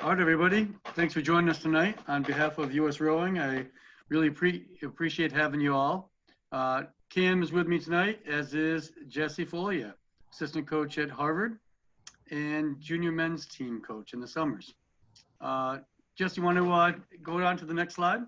All right, everybody. Thanks for joining us tonight. On behalf of U.S. Rowing, I really appreciate having you all. Cam is with me tonight, as is Jesse Foglia, assistant coach at Harvard and junior men's team coach in the summers. Jesse, you want to go on to the next slide?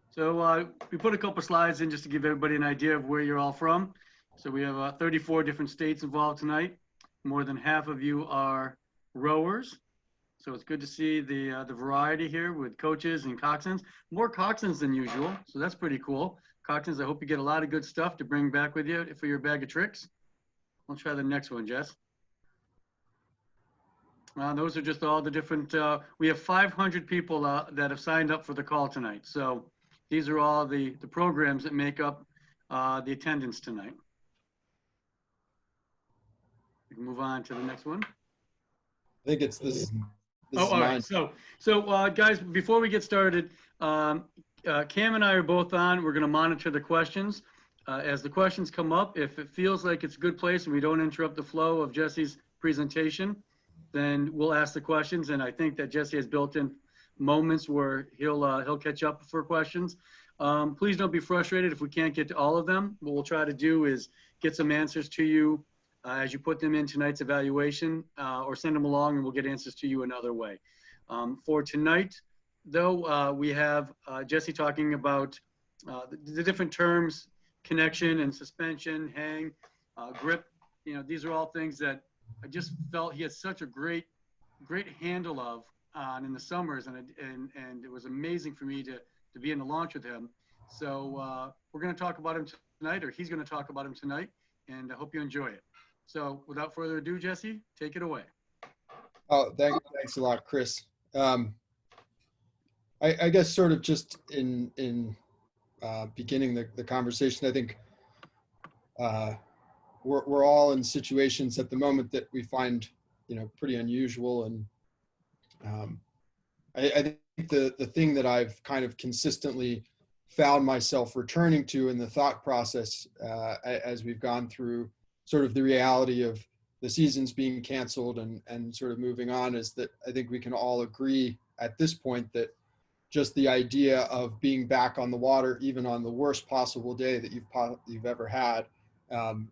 So we put a couple slides in just to give everybody an idea of where you're all from. So we have 34 different states involved tonight. More than half of you are rowers. So it's good to see the variety here with coaches and coxswains. More coxswains than usual, so that's pretty cool. Coxswains, I hope you get a lot of good stuff to bring back with you for your bag of tricks. I'll try the next one, Jess. Those are just all the different, we have 500 people that have signed up for the call tonight. So these are all the programs that make up the attendance tonight. We can move on to the next one. I think it's this. All right. So guys, before we get started, Cam and I are both on. We're going to monitor the questions. As the questions come up, if it feels like it's a good place and we don't interrupt the flow of Jesse's presentation, then we'll ask the questions. And I think that Jesse has built in moments where he'll catch up for questions. Please don't be frustrated if we can't get to all of them. What we'll try to do is get some answers to you as you put them in tonight's evaluation, or send them along and we'll get answers to you another way. For tonight, though, we have Jesse talking about the different terms: connection and suspension, hang, grip. You know, these are all things that I just felt he had such a great handle of in the summers, and it was amazing for me to be in the launch with him. So we're going to talk about him tonight, or he's going to talk about him tonight, and I hope you enjoy it. So without further ado, Jesse, take it away. Oh, thanks a lot, Chris. I guess sort of just in beginning the conversation, I think we're all in situations at the moment that we find, pretty unusual. And I think the thing that I've kind of consistently found myself returning to in the thought process as we've gone through sort of the reality of the seasons being canceled and sort of moving on is that I think we can all agree at this point that just the idea of being back on the water, even on the worst possible day that you've ever had,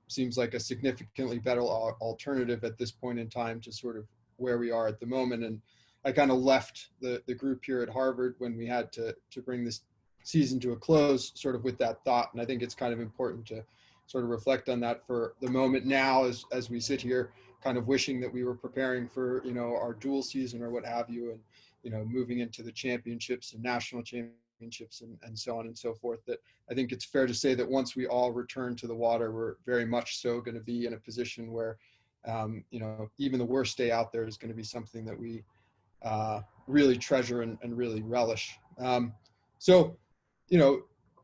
seems like a significantly better alternative at this point in time to sort of where we are at the moment. And I kind of left the group here at Harvard when we had to bring this season to a close sort of with that thought. And I think it's kind of important to sort of reflect on that for the moment now as we sit here kind of wishing that we were preparing for, our dual season or what have you, and, moving into the championships and national championships and so on and so forth, that I think it's fair to say that once we all return to the water, we're very much so going to be in a position where, even the worst day out there is going to be something that we really treasure and really relish. So,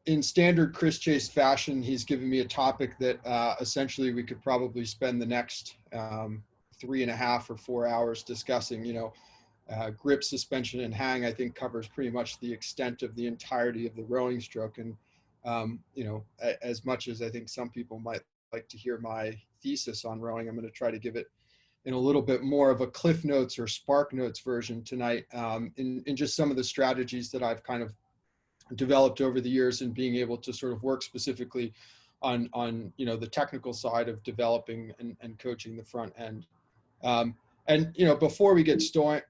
in standard Chris Chase fashion, he's given me a topic that essentially we could probably spend the next 3.5 or 4 hours discussing. Grip, suspension, and hang, I think, covers pretty much the extent of the entirety of the rowing stroke. And, as much as I think some people might like to hear my thesis on rowing, I'm going to try to give it in a little bit more of a Cliff Notes or Spark Notes version tonight, in just some of the strategies that I've kind of developed over the years and being able to sort of work specifically on the technical side of developing and coaching the front end. And before we get started,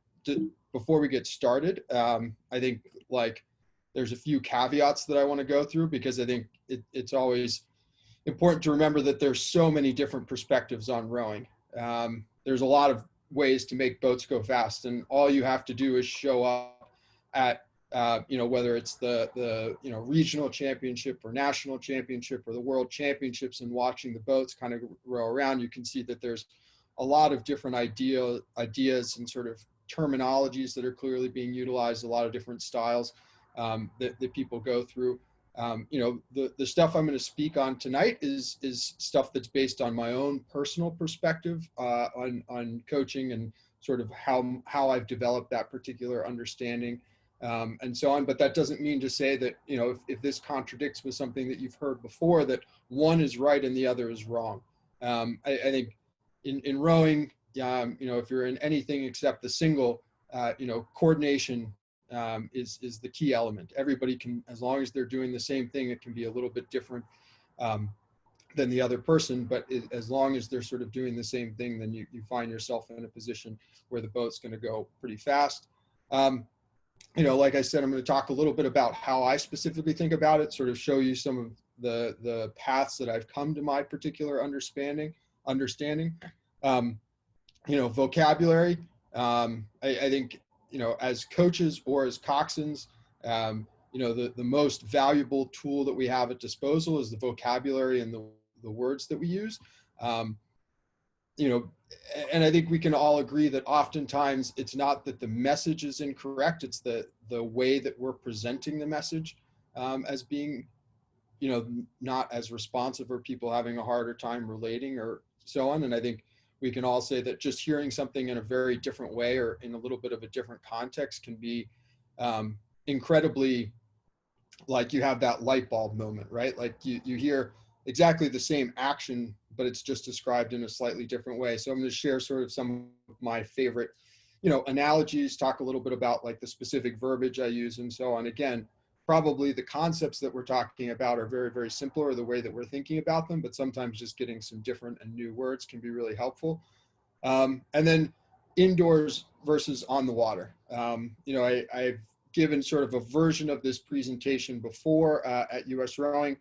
I think there's a few caveats that I want to go through, because I think it's always important to remember that there's so many different perspectives on rowing. There's a lot of ways to make boats go fast, and all you have to do is show up at whether it's the regional championship or national championship or the world championships, and watching the boats kind of row around, you can see that there's a lot of different ideas and sort of terminologies that are clearly being utilized, a lot of different styles that people go through. The stuff I'm going to speak on tonight is stuff that's based on my own personal perspective on coaching and sort of how I've developed that particular understanding. And so on. But that doesn't mean to say that, if this contradicts with something that you've heard before, that one is right and the other is wrong. I think in rowing, if you're in anything except the single, coordination is the key element. Everybody can, as long as they're doing the same thing, it can be a little bit different um, than the other person, but as long as they're sort of doing the same thing, then you find yourself in a position where the boat's going to go pretty fast. Like I said, I'm going to talk a little bit about how I specifically think about it, sort of show you some of the paths that I've come to my particular understanding. Vocabulary. I think, as coaches or as coxswains, the most valuable tool that we have at disposal is the vocabulary and the words that we use. And I think we can all agree that oftentimes it's not that the message is incorrect, it's the way that we're presenting the message as being, not as responsive, or people having a harder time relating or so on. And I think we can all say that just hearing something in a very different way or in a little bit of a different context can be incredibly, like, you have that light bulb moment, right? Like you hear exactly the same action, but it's just described in a slightly different way. So I'm going to share sort of some of my favorite, analogies, talk a little bit about like the specific verbiage I use and so on. Again, probably the concepts that we're talking about are very, very simple, or the way that we're thinking about them, but sometimes just getting some different and new words can be really helpful. And then indoors versus on the water. I've given sort of a version of this presentation before at US Rowing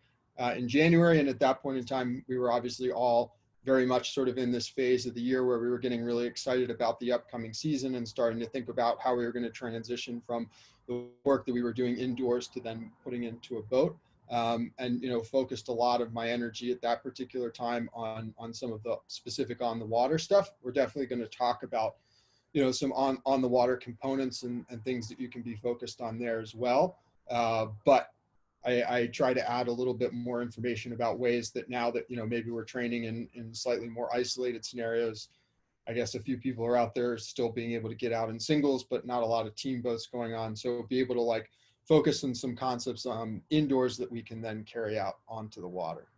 in January. And at that point in time, we were obviously all very much sort of in this phase of the year where we were getting really excited about the upcoming season and starting to think about how we were going to transition from the work that we were doing indoors to then putting into a boat. And focused a lot of my energy at that particular time on some of the specific on the water stuff. We're definitely going to talk about some on the water components and things that you can be focused on there as well. But I try to add a little bit more information about ways that now that maybe we're training in slightly more isolated scenarios. I guess a few people are out there still being able to get out in singles, but not a lot of team boats going on. So be able to like focus on some concepts indoors that we can then carry out onto the water.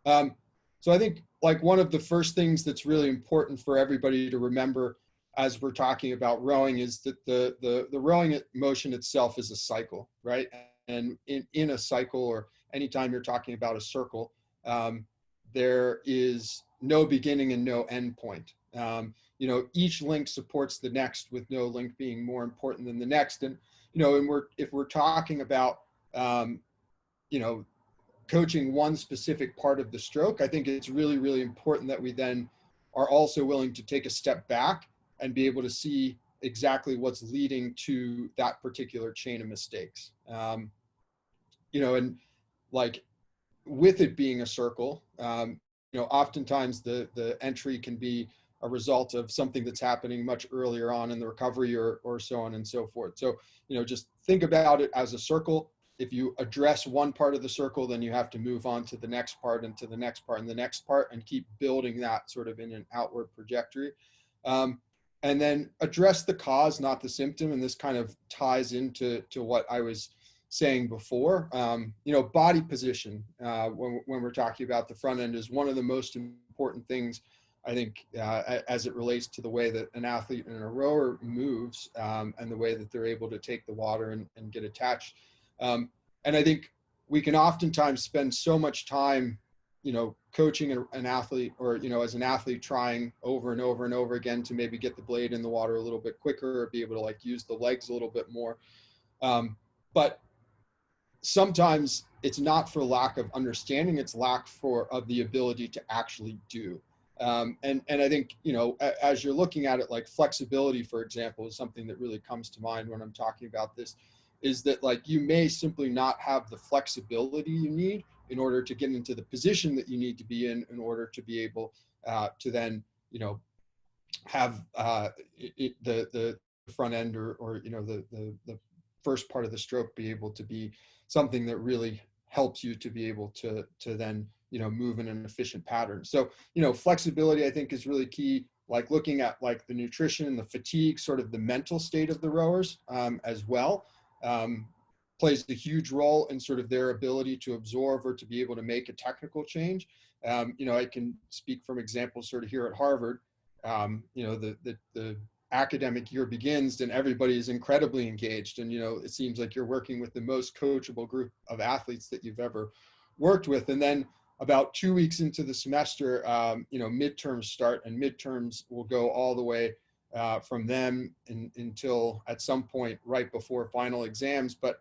So I think like one of the first things that's really important for everybody to remember as we're talking about rowing is that the rowing motion itself is a cycle, right? And in a cycle, or anytime you're talking about a circle, there is no beginning and no end point. Each link supports the next, with no link being more important than the next. And, if we're talking about, coaching one specific part of the stroke, I think it's really, really important that we then are also willing to take a step back and be able to see exactly what's leading to that particular chain of mistakes. And like with it being a circle, oftentimes the entry can be a result of something that's happening much earlier on in the recovery or so on and so forth. So, just think about it as a circle. If you address one part of the circle, then you have to move on to the next part and to the next part and the next part, and keep building that sort of in an outward trajectory. And then address the cause, not the symptom. And this kind of ties into what I was saying before. Body position, when we're talking about the front end, is one of the most important things, I think, as it relates to the way that an athlete and a rower moves, and the way that they're able to take the water and get attached. And I think we can oftentimes spend so much time, coaching an athlete, or, as an athlete, trying over and over and over again to maybe get the blade in the water a little bit quicker, or be able to like use the legs a little bit more. But sometimes it's not for lack of understanding, it's lack of the ability to actually do. And I think, as you're looking at it, like flexibility, for example, is something that really comes to mind when I'm talking about this, is that like you may simply not have the flexibility you need in order to get into the position that you need to be in order to be able to then, have the front end or the first part of the stroke be able to be something that really helps you to be able to then, move in an efficient pattern. So, flexibility, I think, is really key. Like looking at like the nutrition, the fatigue, sort of the mental state of the rowers as well, plays a huge role in sort of their ability to absorb or to be able to make a technical change. I can speak from examples sort of here at Harvard. The academic year begins and everybody is incredibly engaged. And, it seems like you're working with the most coachable group of athletes that you've ever worked with. And then about 2 weeks into the semester, midterms start, and midterms will go all the way from them until at some point right before final exams. But,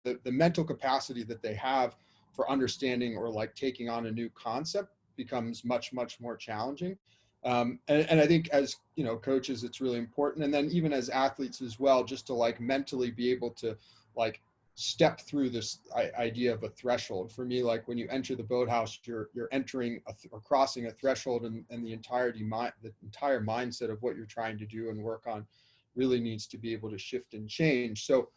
the mental capacity that they have for understanding or like taking on a new concept becomes much, much more challenging. And I think as, coaches, it's really important. And then even as athletes as well, just to like mentally be able to like step through this idea of a threshold. For me, like when you enter the boathouse, you're entering or crossing a threshold, and the entire mindset of what you're trying to do and work on really needs to be able to shift and change. So,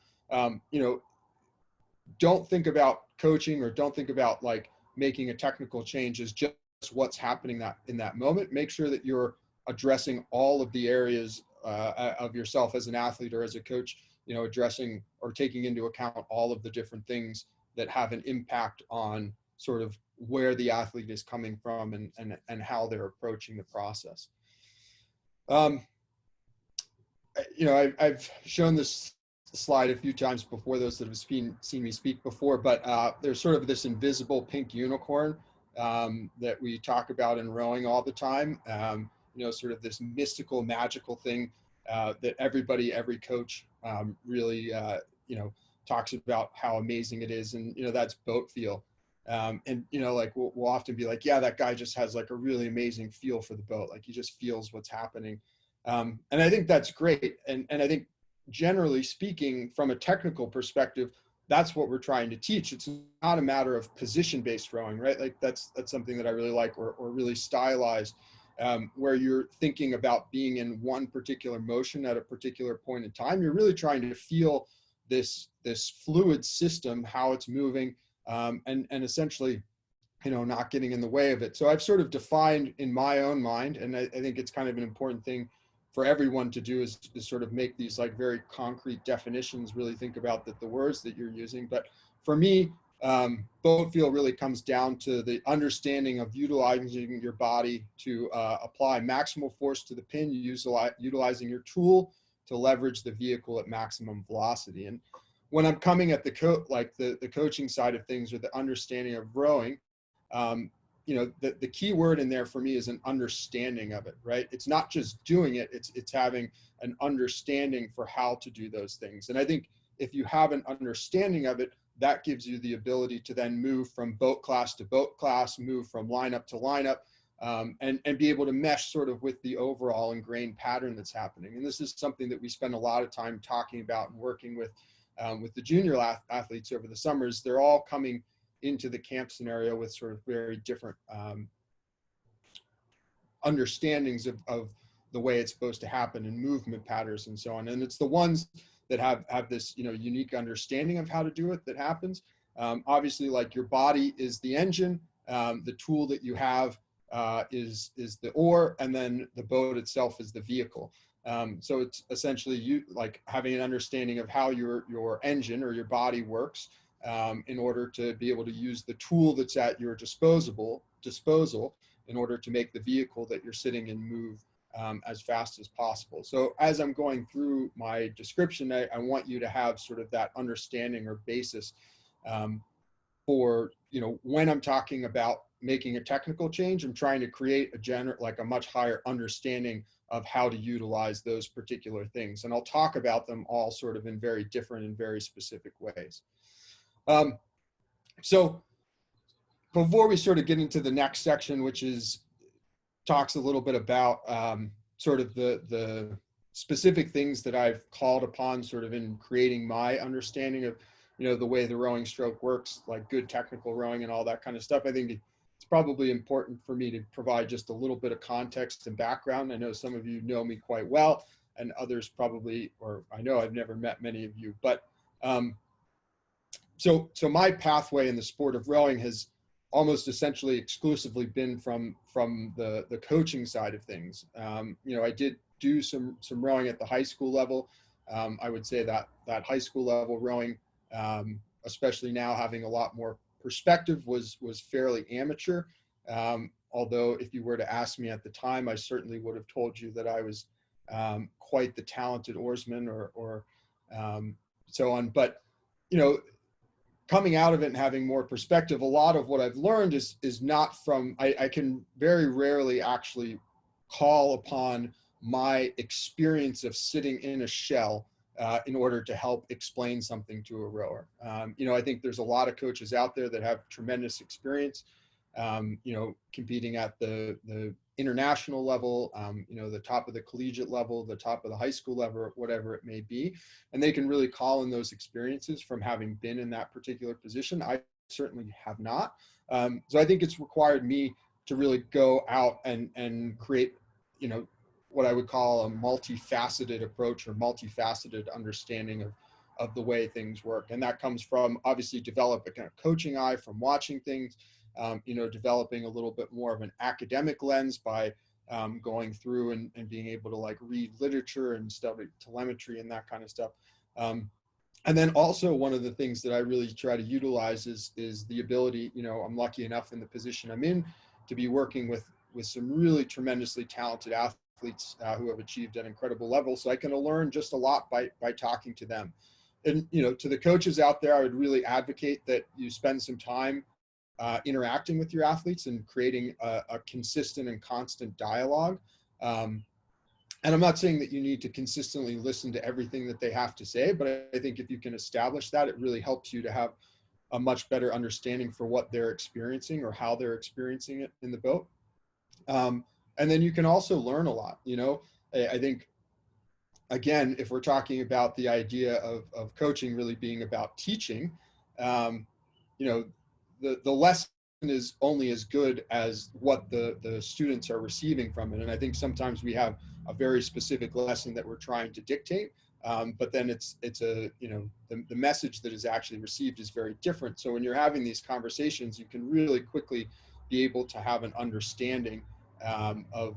don't think about coaching, or don't think about like making a technical change as just what's happening in that moment. Make sure that you're addressing all of the areas of yourself as an athlete or as a coach, addressing or taking into account all of the different things that have an impact on sort of where the athlete is coming from and how they're approaching the process. I've shown this slide a few times before, those that have seen me speak before, but there's sort of this invisible pink unicorn that we talk about in rowing all the time. Sort of this mystical, magical thing that every coach really, talks about how amazing it is. And, that's boat feel. Like we'll often be like, yeah, that guy just has like a really amazing feel for the boat. Like he just feels what's happening. And I think that's great. And I think generally speaking, from a technical perspective, that's what we're trying to teach. It's not a matter of position-based rowing, right? Like that's something that I really like, or really stylized, where you're thinking about being in one particular motion at a particular point in time. You're really trying to feel this fluid system, how it's moving, and essentially, not getting in the way of it. So I've sort of defined in my own mind, and I think it's kind of an important thing for everyone to do, is sort of make these like very concrete definitions, really think about the words that you're using. But for me, boat feel really comes down to the understanding of utilizing your body to apply maximal force to the pin, utilizing your tool to leverage the vehicle at maximum velocity. And when I'm coming at the coaching side of things, or the understanding of rowing, the key word in there for me is an understanding of it, right? It's not just doing it, it's having an understanding for how to do those things. And I think if you have an understanding of it, that gives you the ability to then move from boat class to boat class, move from lineup to lineup, and be able to mesh sort of with the overall ingrained pattern that's happening. And this is something that we spend a lot of time talking about and working with the junior athletes over the summers. They're all coming into the camp scenario with sort of very different understandings of the way it's supposed to happen, and movement patterns and so on. And it's the ones that have this unique understanding of how to do it that happens. Obviously, like your body is the engine, the tool that you have is the oar, and then the boat itself is the vehicle. So it's essentially you like having an understanding of how your engine or your body works, in order to be able to use the tool that's at your disposal in order to make the vehicle that you're sitting in move as fast as possible. So as I'm going through my description, I want you to have sort of that understanding or basis for, when I'm talking about making a technical change, I'm trying to create a much higher understanding of how to utilize those particular things. And I'll talk about them all sort of in very different and very specific ways. So before we sort of get into the next section, which talks a little bit about sort of the specific things that I've called upon sort of in creating my understanding of, the way the rowing stroke works, like good technical rowing and all that kind of stuff. I think it's probably important for me to provide just a little bit of context and background. I know some of you know me quite well, and others probably, or I know I've never met many of you, but So my pathway in the sport of rowing has almost essentially exclusively been from the coaching side of things. I did do some rowing at the high school level. I would say that high school level rowing, especially now having a lot more perspective, was fairly amateur. Although if you were to ask me at the time, I certainly would have told you that I was quite the talented oarsman or so on. But, you know, coming out of it and having more perspective, a lot of what I've learned is not from, I can very rarely actually call upon my experience of sitting in a shell in order to help explain something to a rower. You know, I think there's a lot of coaches out there that have tremendous experience, you know, competing at the international level, you know, the top of the collegiate level, the top of the high school level, whatever it may be. And they can really call in those experiences from having been in that particular position. I certainly have not. So I think it's required me to really go out and create, you know, what I would call a multifaceted approach or multifaceted understanding of the way things work. And that comes from obviously develop a kind of coaching eye from watching things, you know, developing a little bit more of an academic lens by going through and being able to like read literature and study telemetry and that kind of stuff. And then also one of the things that I really try to utilize is the ability, you know, I'm lucky enough in the position I'm in to be working with some really tremendously talented athletes who have achieved an incredible level. So I can learn just a lot by talking to them. And, you know, to the coaches out there, I would really advocate that you spend some time interacting with your athletes and creating a consistent and constant dialogue. And I'm not saying that you need to consistently listen to everything that they have to say, but I think if you can establish that, it really helps you to have a much better understanding for what they're experiencing or how they're experiencing it in the boat. And then you can also learn a lot. You know, I think, again, if we're talking about the idea of coaching really being about teaching, you know, the lesson is only as good as what the students are receiving from it. And I think sometimes we have a very specific lesson that we're trying to dictate, but then it's a, you know, the message that is actually received is very different. So when you're having these conversations, you can really quickly be able to have an understanding of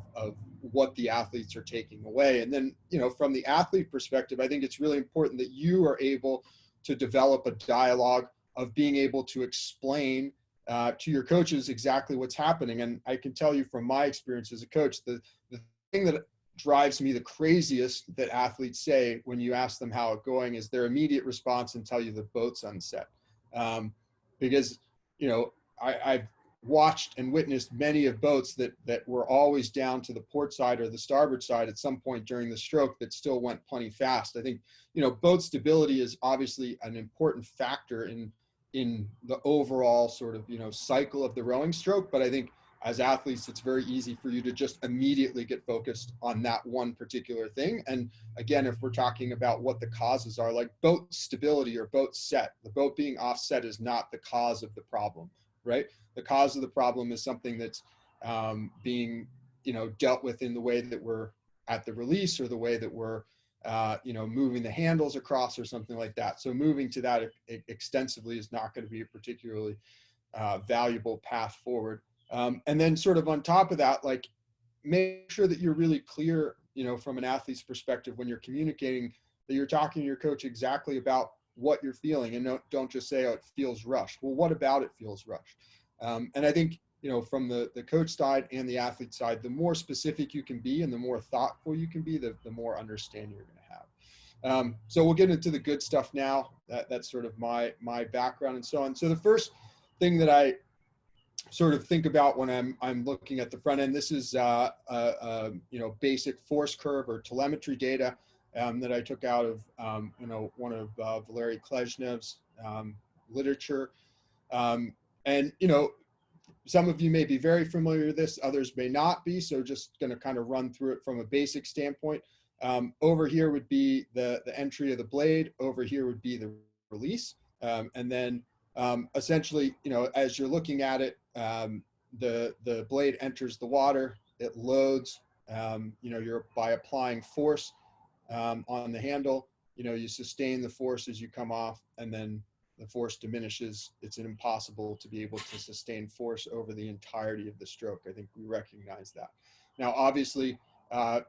what the athletes are taking away. And then, you know, from the athlete perspective, I think it's really important that you are able to develop a dialogue of being able to explain to your coaches exactly what's happening. And I can tell you from my experience as a coach, the thing that drives me the craziest that athletes say when you ask them how it's going is their immediate response and tell you the boat's unset. Because, you know, I've watched and witnessed many of boats that were always down to the port side or the starboard side at some point during the stroke that still went plenty fast. I think, you know, boat stability is obviously an important factor in the overall sort of, you know, cycle of the rowing stroke. But I think as athletes, it's very easy for you to just immediately get focused on that one particular thing. And again, if we're talking about what the causes are, like boat stability or boat set, the boat being offset is not the cause of the problem, right? The cause of the problem is something that's being, you know, dealt with in the way that we're at the release or the way that we're, you know, moving the handles across or something like that. So moving to that extensively is not going to be a particularly valuable path forward. And then sort of on top of that, like make sure that you're really clear, you know, from an athlete's perspective when you're communicating, that you're talking to your coach exactly about what you're feeling, and don't just say, oh, it feels rushed. Well, what about it feels rushed? And I think, you know, from the coach side and the athlete side, the more specific you can be and the more thoughtful you can be, the more understanding you're going to have. So we'll get into the good stuff now. That's sort of my background and so on. So the first thing that I sort of think about when I'm looking at the front end, this is you know, basic force curve or telemetry data that I took out of you know, one of Valery Kleshnev's literature. And, you know, some of you may be very familiar with this, others may not be. So just going to kind of run through it from a basic standpoint. Over here would be the entry of the blade. Over here would be the release. And then essentially, you know, as you're looking at it, the blade enters the water, it loads, you know, you're by applying force on the handle, you know, you sustain the force as you come off, and then the force diminishes. It's impossible to be able to sustain force over the entirety of the stroke. I think we recognize that. Now, obviously,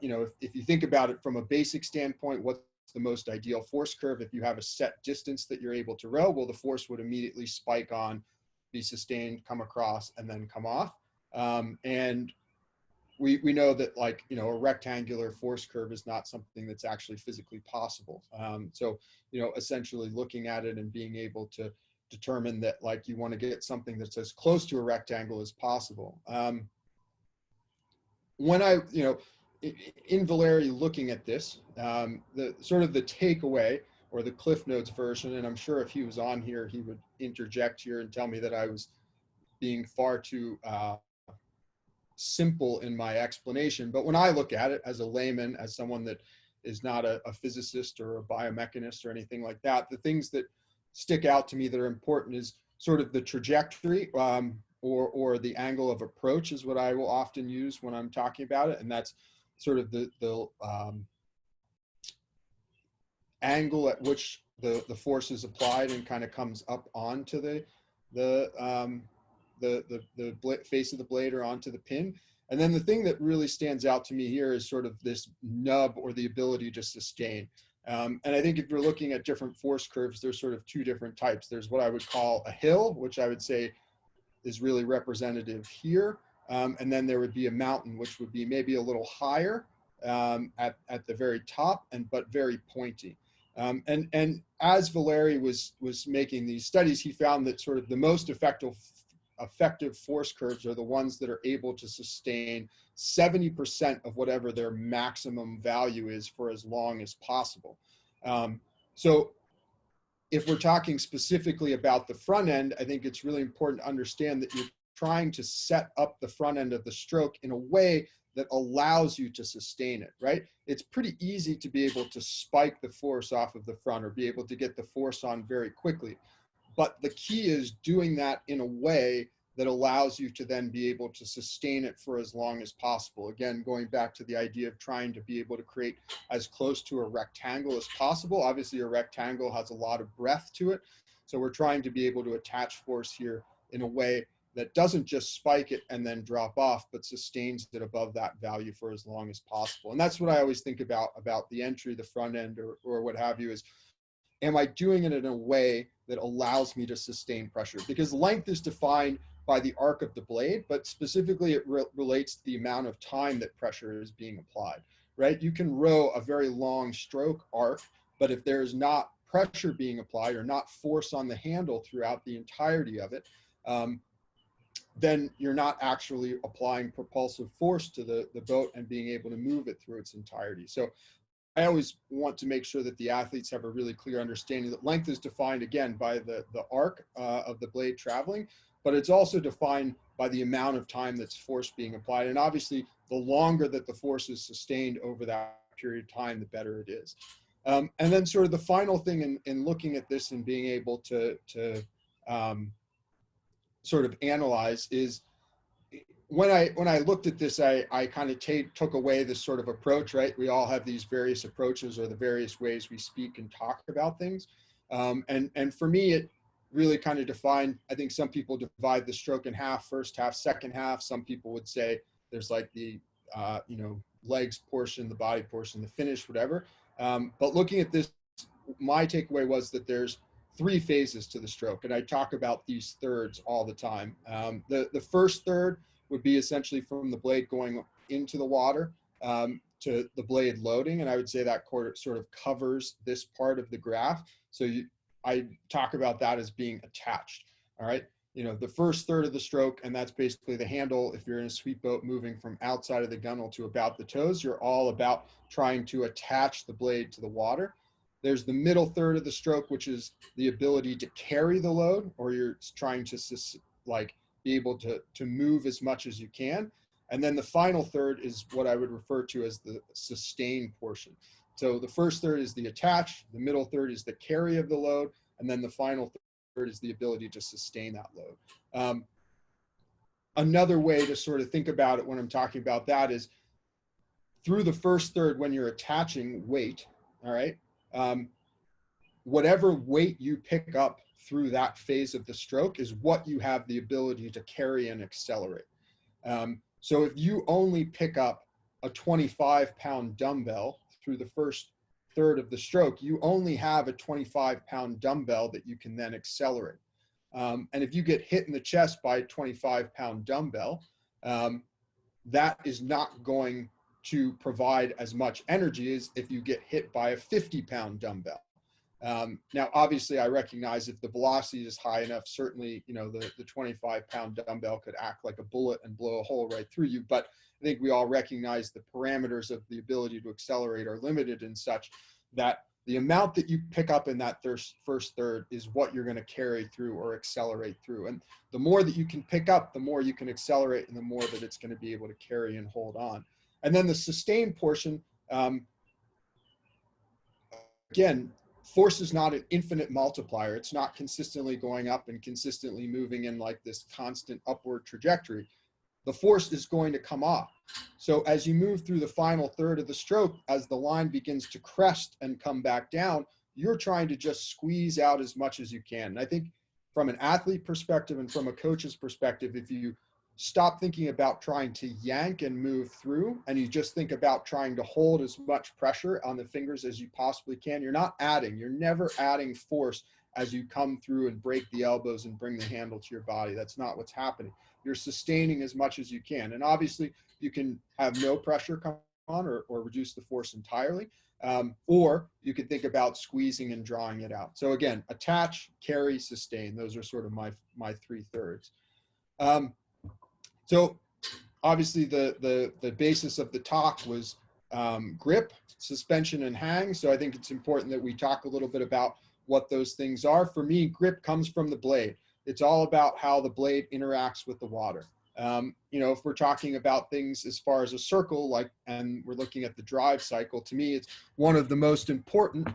you know, if you think about it from a basic standpoint, what's the most ideal force curve? If you have a set distance that you're able to row, well, the force would immediately spike on, be sustained, come across, and then come off. And we know that, like, you know, a rectangular force curve is not something that's actually physically possible. So, you know, essentially looking at it and being able to determine that, like, you want to get something that's as close to a rectangle as possible. When I, you know, in Valeri looking at this, the sort of the takeaway or the Cliff Notes version, and I'm sure if he was on here, he would interject here and tell me that I was being far too simple in my explanation. But when I look at it as a layman, as someone that is not a physicist or a biomechanist or anything like that, the things that stick out to me that are important is sort of the trajectory, or the angle of approach is what I will often use when I'm talking about it. And that's sort of the angle at which the force is applied and kind of comes up onto the face of the blade or onto the pin. And then the thing that really stands out to me here is sort of this nub, or the ability to sustain. And I think if you're looking at different force curves, there's sort of two different types. There's what I would call a hill, which I would say is really representative here. And then there would be a mountain, which would be maybe a little higher at the very top, but very pointy. And as Valeri was making these studies, he found that sort of the most effective force curves are the ones that are able to sustain 70% of whatever their maximum value is for as long as possible. So if we're talking specifically about the front end, I think it's really important to understand that you're trying to set up the front end of the stroke in a way that allows you to sustain it, right? It's pretty easy to be able to spike the force off of the front or be able to get the force on very quickly. But the key is doing that in a way that allows you to then be able to sustain it for as long as possible. Again, going back to the idea of trying to be able to create as close to a rectangle as possible. Obviously, a rectangle has a lot of breadth to it. So we're trying to be able to attach force here in a way that doesn't just spike it and then drop off, but sustains it above that value for as long as possible. And that's what I always think about the entry, the front end, or what have you, is, am I doing it in a way that allows me to sustain pressure? Because length is defined by the arc of the blade, but specifically it relates to the amount of time that pressure is being applied, right? You can row a very long stroke arc, but if there's not pressure being applied or not force on the handle throughout the entirety of it, then you're not actually applying propulsive force to the boat and being able to move it through its entirety. So I always want to make sure that the athletes have a really clear understanding that length is defined, again, by the arc of the blade traveling, but it's also defined by the amount of time that's force being applied. And obviously, the longer that the force is sustained over that period of time, the better it is. And then sort of the final thing in looking at this and being able to sort of analyze is, when I looked at this, I kind of took away this sort of approach, right? We all have these various approaches or the various ways we speak and talk about things. And for me, it really kind of defined, I think some people divide the stroke in half, first half, second half. Some people would say there's like the, legs portion, the body portion, the finish, whatever. But looking at this, my takeaway was that there's 3 phases to the stroke. And I talk about these thirds all the time. The first third would be essentially from the blade going into the water to the blade loading. And I would say that sort of covers this part of the graph. So I talk about that as being attached. All right. The first third of the stroke, and that's basically the handle. If you're in a sweep boat moving from outside of the gunnel to about the toes, you're all about trying to attach the blade to the water. There's the middle third of the stroke, which is the ability to carry the load, or you're trying to be able to move as much as you can. And then the final third is what I would refer to as the sustain portion. So the first third is the attach, the middle third is the carry of the load, and then the final third is the ability to sustain that load. Another way to sort of think about it when I'm talking about that is through the first third, when you're attaching weight, all right, whatever weight you pick up through that phase of the stroke is what you have the ability to carry and accelerate. So if you only pick up a 25-pound dumbbell through the first third of the stroke, you only have a 25-pound dumbbell that you can then accelerate. And if you get hit in the chest by a 25-pound dumbbell, that is not going to provide as much energy as if you get hit by a 50-pound dumbbell. Now, obviously, I recognize if the velocity is high enough, certainly, the 25-pound dumbbell could act like a bullet and blow a hole right through you. But I think we all recognize the parameters of the ability to accelerate are limited and such that the amount that you pick up in that first third is what you're going to carry through or accelerate through. And the more that you can pick up, the more you can accelerate and the more that it's going to be able to carry and hold on. And then the sustain portion, again, force is not an infinite multiplier. It's not consistently going up and consistently moving in like this constant upward trajectory. The force is going to come off. So as you move through the final third of the stroke, as the line begins to crest and come back down, you're trying to just squeeze out as much as you can. And I think from an athlete perspective and from a coach's perspective, if you stop thinking about trying to yank and move through, and you just think about trying to hold as much pressure on the fingers as you possibly can, you're never adding force as you come through and break the elbows and bring the handle to your body. That's not what's happening. You're sustaining as much as you can. And obviously you can have no pressure come on or reduce the force entirely. Or you could think about squeezing and drawing it out. So again, attach, carry, sustain. Those are sort of my 3/3. So obviously the basis of the talk was grip, suspension, and hang. So I think it's important that we talk a little bit about what those things are. For me, grip comes from the blade. It's all about how the blade interacts with the water. If we're talking about things as far as a circle, and we're looking at the drive cycle, to me, it's one of the most important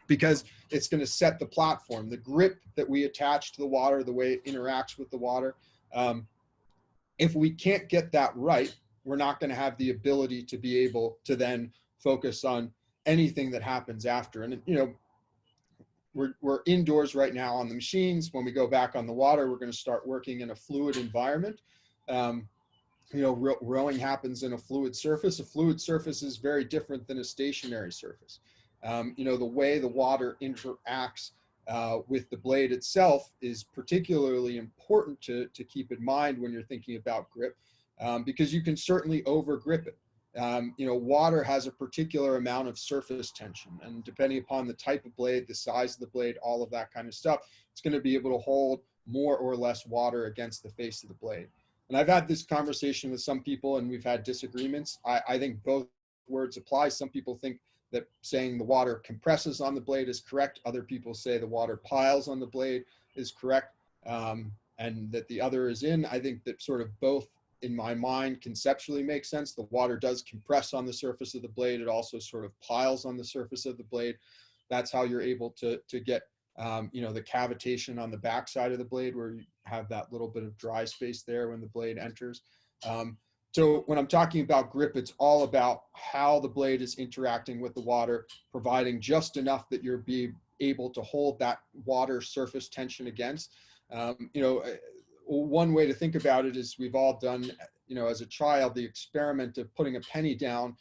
because it's going to set the platform, the grip that we attach to the water, the way it interacts with the water. If we can't get that right, we're not going to have the ability to be able to then focus on anything that happens after. And, we're indoors right now on the machines. When we go back on the water, we're going to start working in a fluid environment. Rowing happens in a fluid surface. A fluid surface is very different than a stationary surface. The way the water interacts with the blade itself is particularly important to keep in mind when you're thinking about grip, because you can certainly over grip it. Water has a particular amount of surface tension, and depending upon the type of blade, the size of the blade, all of that kind of stuff, it's going to be able to hold more or less water against the face of the blade. And I've had this conversation with some people and we've had disagreements. I think both words apply. Some people think that saying the water compresses on the blade is correct. Other people say the water piles on the blade is correct, and that the other is in. I think that sort of both, in my mind, conceptually makes sense. The water does compress on the surface of the blade. It also sort of piles on the surface of the blade. That's how you're able to get, the cavitation on the backside of the blade, where you have that little bit of dry space there when the blade enters. So when I'm talking about grip, it's all about how the blade is interacting with the water, providing just enough that you're able to hold that water surface tension against. One way to think about it is we've all done, as a child, the experiment of putting a penny down,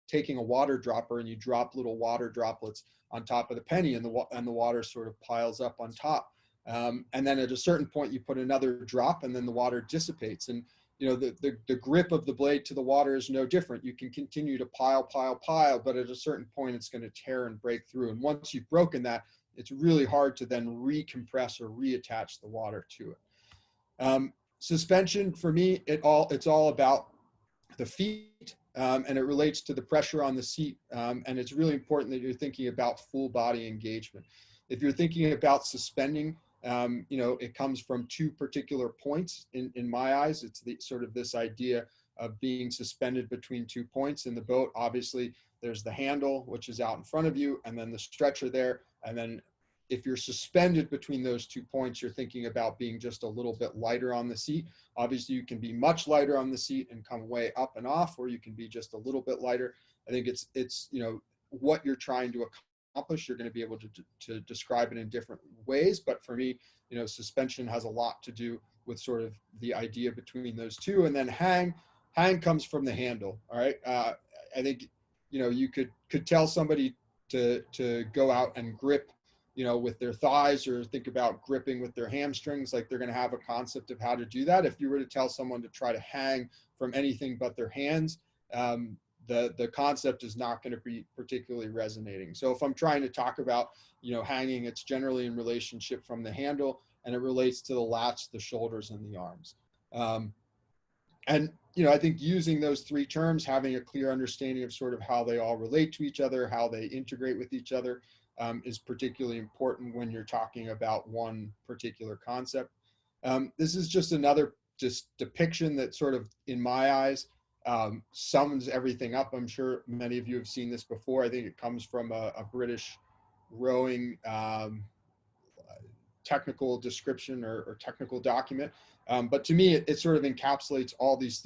taking a water dropper, and you drop little water droplets on top of the penny, and the water sort of piles up on top. And then at a certain point, you put another drop, and then the water dissipates. And the grip of the blade to the water is no different. You can continue to pile, but at a certain point, it's going to tear and break through. And once you've broken that, it's really hard to then recompress or reattach the water to it. Suspension, for me, it's all about the feet, and it relates to the pressure on the seat. And it's really important that you're thinking about full body engagement. If you're thinking about suspending, it comes from two particular points in my eyes. It's the sort of this idea of being suspended between 2 points in the boat. Obviously, there's the handle, which is out in front of you, and then the stretcher there. And then if you're suspended between those 2 points, you're thinking about being just a little bit lighter on the seat. Obviously, you can be much lighter on the seat and come way up and off, or you can be just a little bit lighter. I think it's what you're trying to accomplish. You're going to be able to describe it in different ways. But for me, suspension has a lot to do with sort of the idea between those two. And then hang comes from the handle. All right. I think, you could tell somebody to go out and grip, with their thighs, or think about gripping with their hamstrings, like they're going to have a concept of how to do that. If you were to tell someone to try to hang from anything but their hands, the concept is not going to be particularly resonating. So if I'm trying to talk about, hanging, it's generally in relationship from the handle, and it relates to the lats, the shoulders, and the arms. And I think using those three terms, having a clear understanding of sort of how they all relate to each other, how they integrate with each other, is particularly important when you're talking about one particular concept. This is just another depiction that sort of, in my eyes, sums everything up. I'm sure many of you have seen this before. I think it comes from a British rowing technical description or technical document. But to me, it sort of encapsulates all these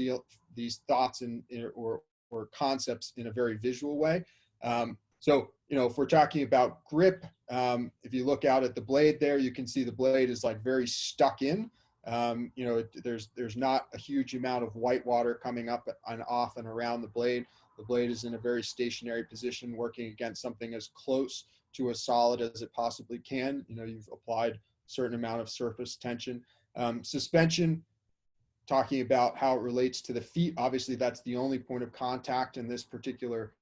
thoughts or concepts in a very visual way. So, if we're talking about grip, if you look out at the blade there, you can see the blade is like very stuck in. There's not a huge amount of white water coming up and off and around the blade. The blade is in a very stationary position, working against something as close to a solid as it possibly can. You've applied a certain amount of surface tension. Suspension, talking about how it relates to the feet. Obviously, that's the only point of contact in this particular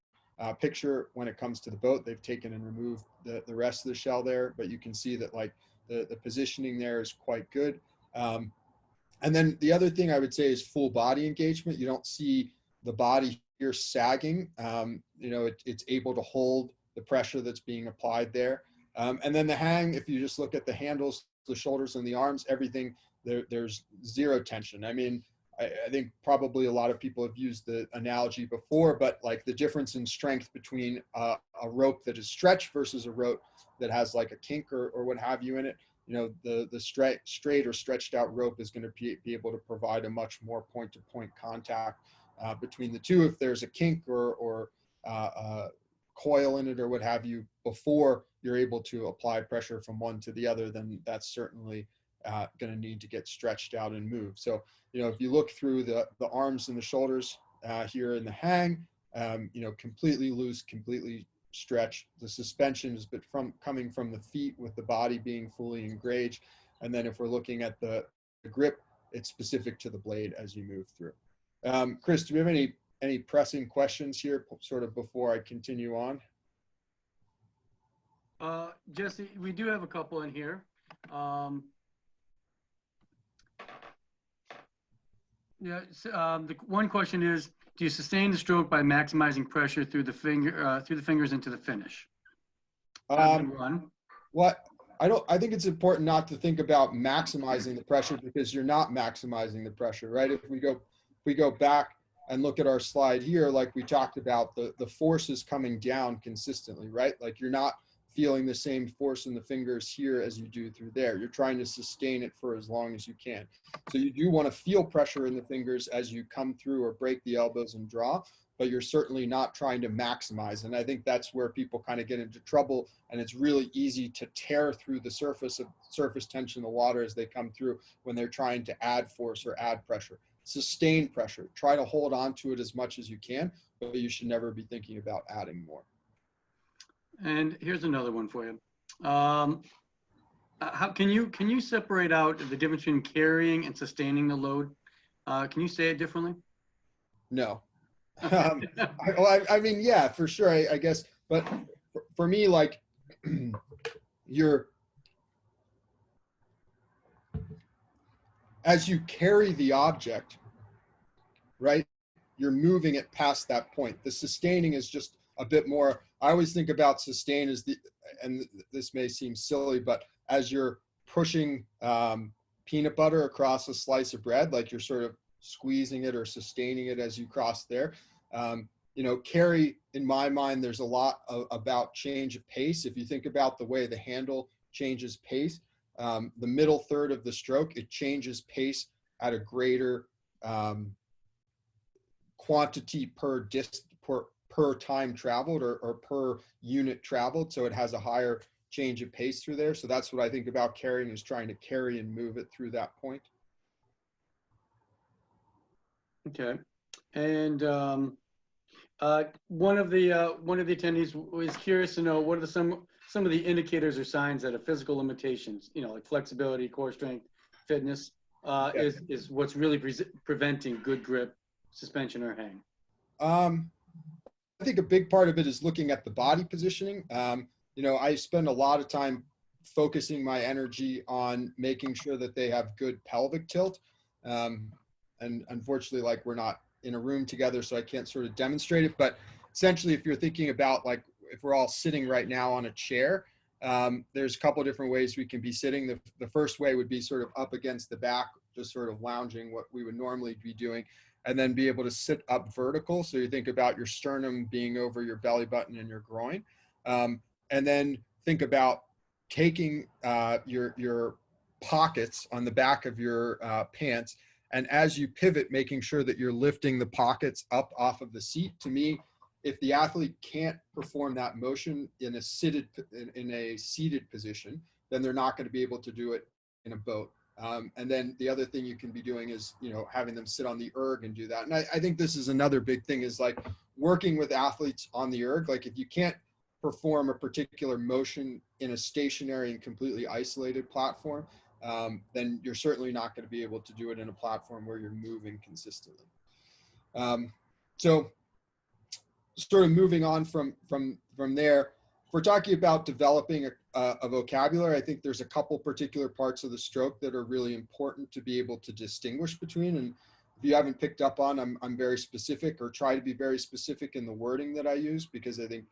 picture when it comes to the boat. They've taken and removed the rest of the shell there, but you can see that like the positioning there is quite good. And then the other thing I would say is full body engagement. You don't see the body here sagging. It's able to hold the pressure that's being applied there. And then the hang, if you just look at the handles, the shoulders, and the arms, everything, there's zero tension. I mean, I think probably a lot of people have used the analogy before, but like the difference in strength between a rope that is stretched versus a rope that has like a kink or what have you in it, the straight or stretched out rope is going to be able to provide a much more point-to-point contact between the two. If there's a kink or coil in it or what have you, before you're able to apply pressure from one to the other, then that's certainly going to need to get stretched out and moved. So, if you look through the arms and the shoulders here in the hang, completely loose, completely stretched. The suspension is coming from the feet, with the body being fully engaged. And then if we're looking at the grip, it's specific to the blade as you move through. Chris, do we have any pressing questions here sort of before I continue on? Jesse, we do have a couple in here. The one question is, do you sustain the stroke by maximizing pressure through the fingers into the finish? I think it's important not to think about maximizing the pressure, because you're not maximizing the pressure, right? If we go back and look at our slide here, like we talked about, the force is coming down consistently, right? Like you're not feeling the same force in the fingers here as you do through there. You're trying to sustain it for as long as you can. So you do want to feel pressure in the fingers as you come through or break the elbows and draw, but you're certainly not trying to maximize. And I think that's where people kind of get into trouble, and it's really easy to tear through the surface tension in the water as they come through when they're trying to add force or add pressure. Sustain pressure. Try to hold on to it as much as you can, but you should never be thinking about adding more. And here's another one for you. How can you separate out the difference between carrying and sustaining the load? Can you say it differently? No. I mean, yeah, for sure, I guess. But for me, like, as you carry the object, right, you're moving it past that point. The sustaining is just a bit more. I always think about sustain as and this may seem silly, but as you're pushing peanut butter across a slice of bread, like you're sort of squeezing it or sustaining it as you cross there. Carry, in my mind, there's a lot about change of pace. If you think about the way the handle changes pace, the middle third of the stroke, it changes pace at a greater quantity per time traveled or per unit traveled. So it has a higher change of pace through there. So that's what I think about carrying, is trying to carry and move it through that point. Okay. And One of the attendees was curious to know what are some of the indicators or signs that a physical limitations, like flexibility, core strength, fitness, Yeah. is what's really preventing good grip, suspension, or hang. I think a big part of it is looking at the body positioning. I spend a lot of time focusing my energy on making sure that they have good pelvic tilt. And unfortunately, like we're not in a room together, so I can't sort of demonstrate it. But essentially, if you're thinking about like if we're all sitting right now on a chair, there's a couple of different ways we can be sitting. The first way would be sort of up against the back, just sort of lounging, what we would normally be doing, and then be able to sit up vertical. So you think about your sternum being over your belly button and your groin. And then think about taking your pockets on the back of your pants. And as you pivot, making sure that you're lifting the pockets up off of the seat. To me, if the athlete can't perform that motion in a seated position, then they're not going to be able to do it in a boat. And then the other thing you can be doing is, having them sit on the erg and do that. And I think this is another big thing is like working with athletes on the erg. Like if you can't perform a particular motion in a stationary and completely isolated platform, then you're certainly not going to be able to do it in a platform where you're moving consistently. So sort of moving on from there, if we're talking about developing a vocabulary, I think there's a couple particular parts of the stroke that are really important to be able to distinguish between. And if you haven't picked up on, I'm very specific, or try to be very specific in the wording that I use, because I think,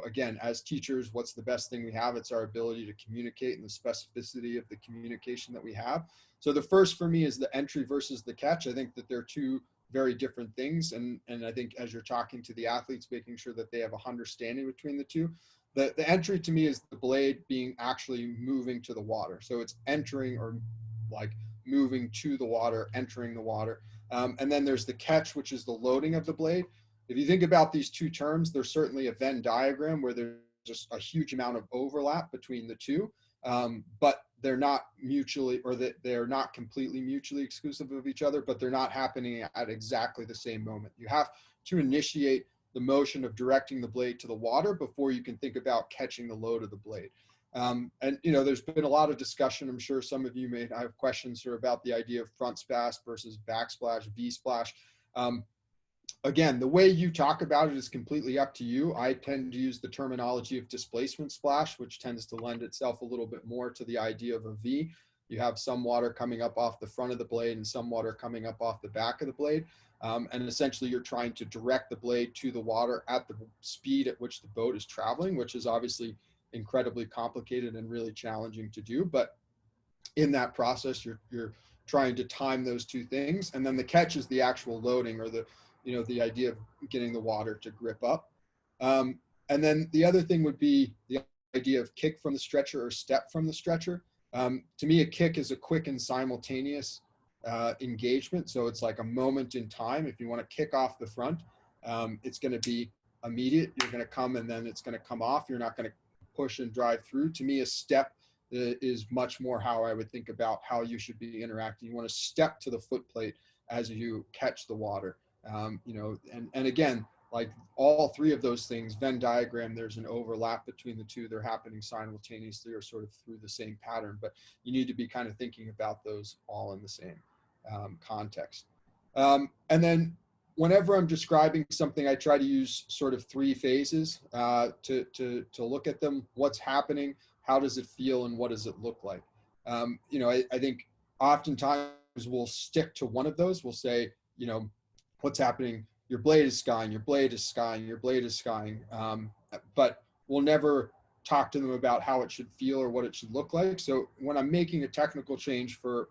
again, as teachers, what's the best thing we have? It's our ability to communicate and the specificity of the communication that we have. So the first for me is the entry versus the catch. I think that they're two very different things. And I think as you're talking to the athletes, making sure that they have an understanding between the two. The entry to me is the blade being actually moving to the water. So it's entering, or like moving to the water, entering the water. And then there's the catch, which is the loading of the blade. If you think about these two terms, there's certainly a Venn diagram where there's just a huge amount of overlap between the two, but they're not mutually, or they're not completely mutually exclusive of each other, but they're not happening at exactly the same moment. You have to initiate the motion of directing the blade to the water before you can think about catching the load of the blade. And there's been a lot of discussion. I'm sure some of you may have questions about the idea of front splash versus backsplash, V splash. Again, the way you talk about it is completely up to you. I tend to use the terminology of displacement splash, which tends to lend itself a little bit more to the idea of a V. You have some water coming up off the front of the blade and some water coming up off the back of the blade. And essentially you're trying to direct the blade to the water at the speed at which the boat is traveling, which is obviously incredibly complicated and really challenging to do. But in that process, you're trying to time those two things. And then the catch is the actual loading, or the idea of getting the water to grip up. And then the other thing would be the idea of kick from the stretcher or step from the stretcher. To me, a kick is a quick and simultaneous engagement. So it's like a moment in time. If you want to kick off the front, it's going to be immediate. You're going to come and then it's going to come off. You're not going to push and drive through. To me, a step is much more how I would think about how you should be interacting. You want to step to the foot plate as you catch the water. And again, like all three of those things, Venn diagram, there's an overlap between the two. They're happening simultaneously or sort of through the same pattern, but you need to be kind of thinking about those all in the same context. And then whenever I'm describing something, I try to use sort of three phases to look at them. What's happening, how does it feel, and what does it look like? I think oftentimes we'll stick to one of those. We'll say, what's happening, your blade is skying, your blade is skying, your blade is skying. But we'll never talk to them about how it should feel or what it should look like. So when I'm making a technical change for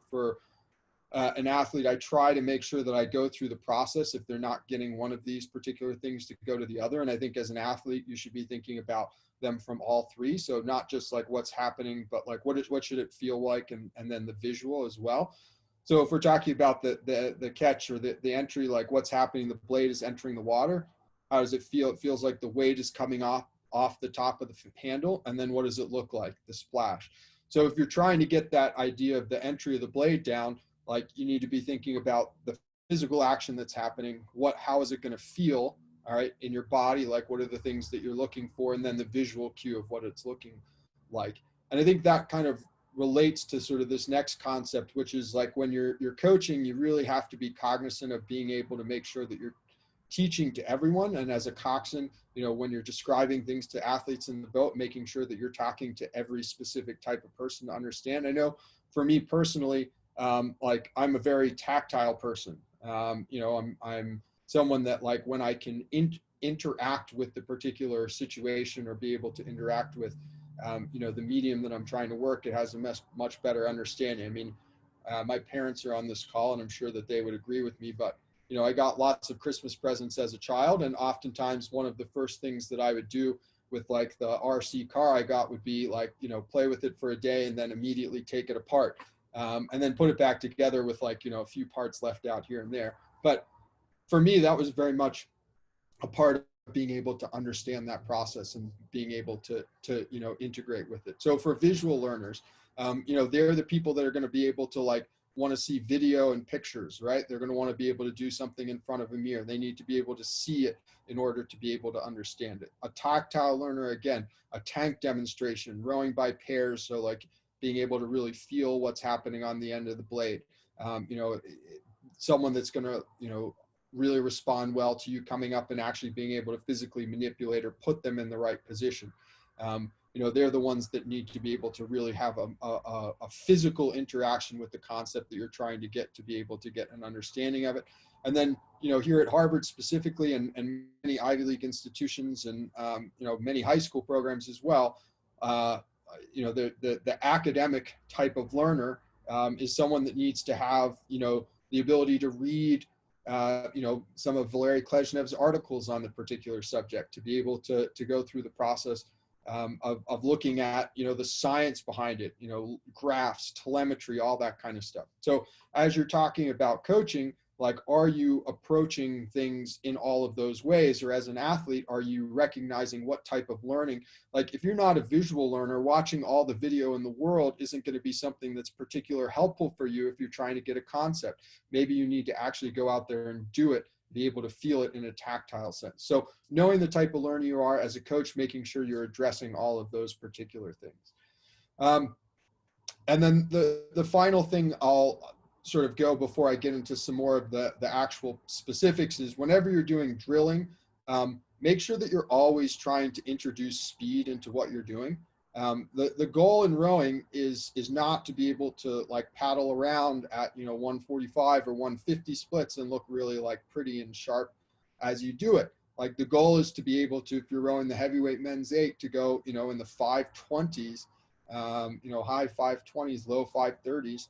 an athlete, I try to make sure that I go through the process if they're not getting one of these particular things to go to the other. And I think as an athlete, you should be thinking about them from all three. So not just like what's happening, but like what should it feel like, and then the visual as well. So if we're talking about the catch or the entry, like what's happening, the blade is entering the water. How does it feel? It feels like the weight is coming off the top of the handle. And then what does it look like? The splash. So if you're trying to get that idea of the entry of the blade down, like you need to be thinking about the physical action that's happening. How is it going to feel all right, in your body, like what are the things that you're looking for, and then the visual cue of what it's looking like. And I think that kind of relates to sort of this next concept, which is like when you're coaching, you really have to be cognizant of being able to make sure that you're teaching to everyone. And as a coxswain, you know, when you're describing things to athletes in the boat, making sure that you're talking to every specific type of person to understand. I know for me personally, like I'm a very tactile person. You know, I'm someone that like when I can interact with the particular situation or be able to interact with, you know, the medium that I'm trying to work, it has a much better understanding. I mean, my parents are on this call and I'm sure that they would agree with me, but you know, I got lots of Christmas presents as a child, and oftentimes one of the first things that I would do with like the RC car I got would be like, you know, play with it for a day and then immediately take it apart, and then put it back together with like, you know, a few parts left out here and there. But for me, that was very much a part of being able to understand that process and being able to you know, integrate with it. So for visual learners, you know, they're the people that are going to be able to like want to see video and pictures, right? They're going to want to be able to do something in front of a mirror. They need to be able to see it in order to be able to understand it. A tactile learner, again, a tank demonstration, rowing by pairs. So like being able to really feel what's happening on the end of the blade. You know, someone that's going to, you know, really respond well to you coming up and actually being able to physically manipulate or put them in the right position. You know, they're the ones that need to be able to really have a physical interaction with the concept that you're trying to get, to be able to get an understanding of it. And then, you know, here at Harvard specifically, and many Ivy League institutions, and you know, many high school programs as well, you know, the academic type of learner is someone that needs to have, you know, the ability to read you know, some of Valery Kleshnev's articles on the particular subject, to be able to go through the process of looking at, you know, the science behind it, you know, graphs, telemetry, all that kind of stuff. So as you're talking about coaching, like, are you approaching things in all of those ways? Or as an athlete, are you recognizing what type of learning? Like, if you're not a visual learner, watching all the video in the world isn't going to be something that's particularly helpful for you if you're trying to get a concept. Maybe you need to actually go out there and do it, be able to feel it in a tactile sense. So knowing the type of learner you are as a coach, making sure you're addressing all of those particular things. And then the final thing I'll sort of go before I get into some more of the actual specifics is whenever you're doing drilling, make sure that you're always trying to introduce speed into what you're doing. The goal in rowing is not to be able to like paddle around at, you know, 145 or 150 splits and look really like pretty and sharp as you do it. Like the goal is to be able to, if you're rowing the heavyweight men's 8, to go, you know, in the 520s, you know, high 520s, low 530s,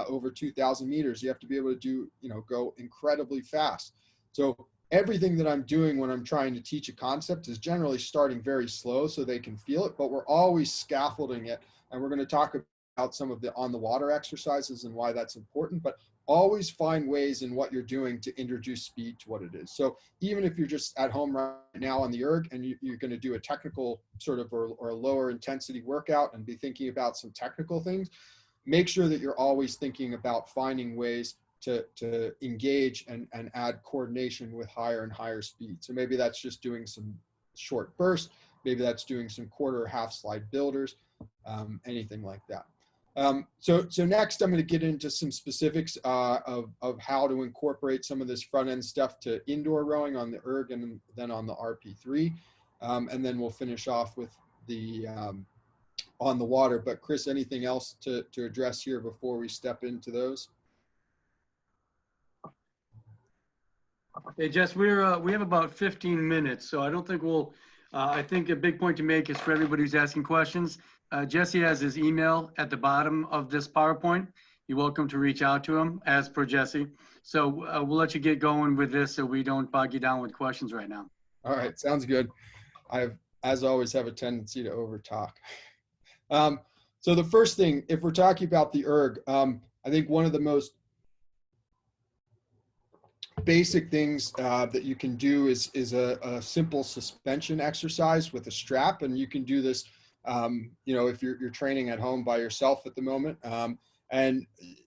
over 2,000 meters. You have to be able to do, you know, go incredibly fast. So everything that I'm doing when I'm trying to teach a concept is generally starting very slow so they can feel it, but we're always scaffolding it. And we're going to talk about some of the on the water exercises and why that's important, but always find ways in what you're doing to introduce speed to what it is. So even if you're just at home right now on the erg and you're going to do a technical sort of or a lower intensity workout and be thinking about some technical things, make sure that you're always thinking about finding ways to engage and add coordination with higher and higher speed. So maybe that's just doing some short bursts, maybe that's doing some quarter or half slide builders, anything like that. So next I'm going to get into some specifics of how to incorporate some of this front end stuff to indoor rowing on the erg and then on the RP3. And then we'll finish off with the on the water. But Chris, anything else to address here before we step into those? Hey, Jess, we have about 15 minutes, so I don't think we'll, I think a big point to make is for everybody who's asking questions. Jesse has his email at the bottom of this PowerPoint. You're welcome to reach out to him as per Jesse. So we'll let you get going with this so we don't bog you down with questions right now. All right, sounds good. I've, as always, have a tendency to over talk. So the first thing, if we're talking about the erg, I think one of the most basic things that you can do is a simple suspension exercise with a strap, and you can do this, you know, if you're training at home by yourself at the moment. And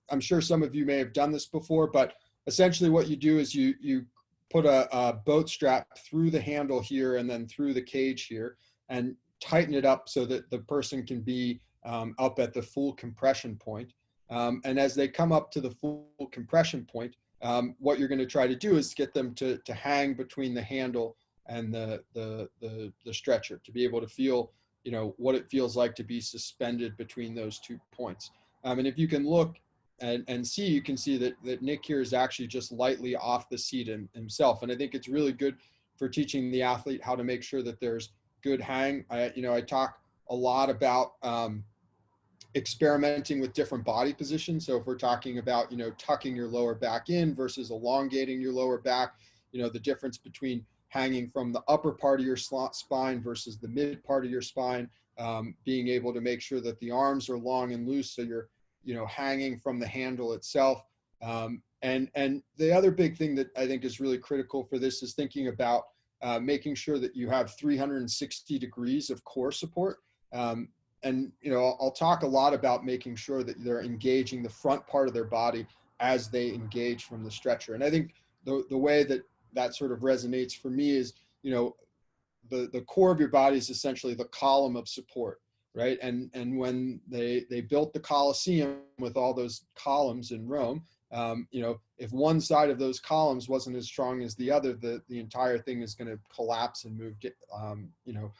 I'm sure some of you may have done this before, but essentially what you do is you put a boat strap through the handle here and then through the cage here and tighten it up so that the person can be up at the full compression point. And as they come up to the full compression point, what you're going to try to do is get them to hang between the handle and the stretcher, to be able to feel, you know, what it feels like to be suspended between those 2 points. And if you can look and see, you can see that Nick here is actually just lightly off the seat himself. And I think it's really good for teaching the athlete how to make sure that there's good hang. I talk a lot about experimenting with different body positions. So if we're talking about, you know, tucking your lower back in versus elongating your lower back, you know, the difference between hanging from the upper part of your spine versus the mid part of your spine, being able to make sure that the arms are long and loose so you're, you know, hanging from the handle itself. And the other big thing that I think is really critical for this is thinking about making sure that you have 360 degrees of core support. And, you know, I'll talk a lot about making sure that they're engaging the front part of their body as they engage from the stretcher. And I think the way that sort of resonates for me is, you know, the core of your body is essentially the column of support, right? And when they built the Colosseum with all those columns in Rome, you know, if one side of those columns wasn't as strong as the other, the entire thing is going to collapse and move, you know,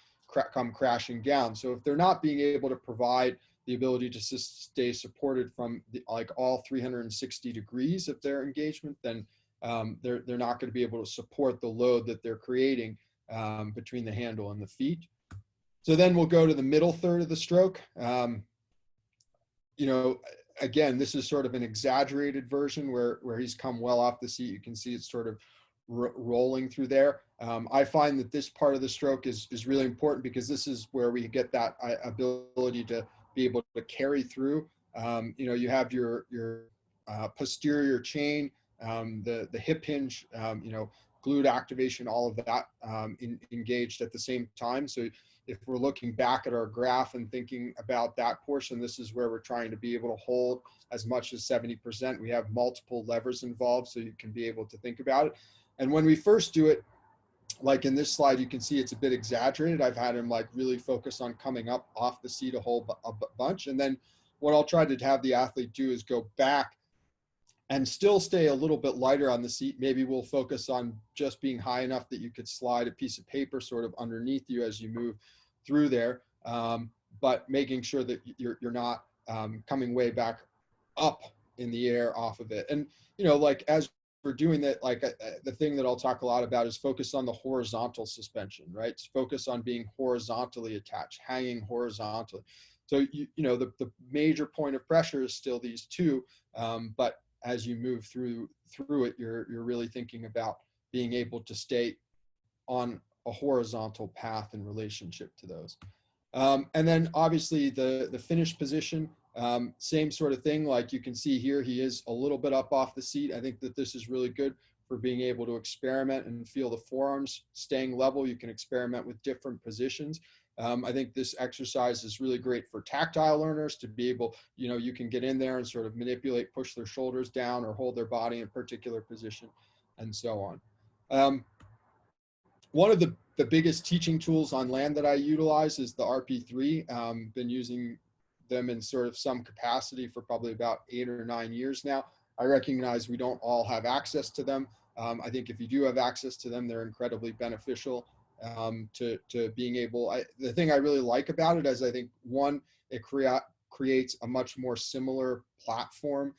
come crashing down. So if they're not being able to provide the ability to stay supported from like all 360 degrees of their engagement, then they're not going to be able to support the load that they're creating between the handle and the feet. So then we'll go to the middle third of the stroke. You know, again, this is sort of an exaggerated version where he's come well off the seat. You can see it's sort of rolling through there. I find that this part of the stroke is really important because this is where we get that ability to be able to carry through. You know, you have your posterior chain, the hip hinge, you know, glute activation, all of that engaged at the same time. So if we're looking back at our graph and thinking about that portion, this is where we're trying to be able to hold as much as 70%. We have multiple levers involved, so you can be able to think about it. And when we first do it, like in this slide, you can see it's a bit exaggerated. I've had him like really focus on coming up off the seat a bunch. And then what I'll try to have the athlete do is go back and still stay a little bit lighter on the seat. Maybe we'll focus on just being high enough that you could slide a piece of paper sort of underneath you as you move through there, but making sure that you're not coming way back up in the air off of it. And, you know, like as we're doing that, like the thing that I'll talk a lot about is focus on the horizontal suspension, right? Focus on being horizontally attached, hanging horizontally. So, you know, the major point of pressure is still these two, but as you move through it, you're really thinking about being able to stay on a horizontal path in relationship to those. And then obviously the finished position, same sort of thing. Like you can see here, he is a little bit up off the seat. I think that this is really good for being able to experiment and feel the forearms staying level. You can experiment with different positions. I think this exercise is really great for tactile learners to be able, you know, you can get in there and sort of manipulate, push their shoulders down or hold their body in a particular position and so on. One of the biggest teaching tools on land that I utilize is the RP3. Been using them in sort of some capacity for probably about 8 or 9 years now. I recognize we don't all have access to them. I think if you do have access to them, they're incredibly beneficial to being able. The thing I really like about it is I think, one, it creates a much more similar platform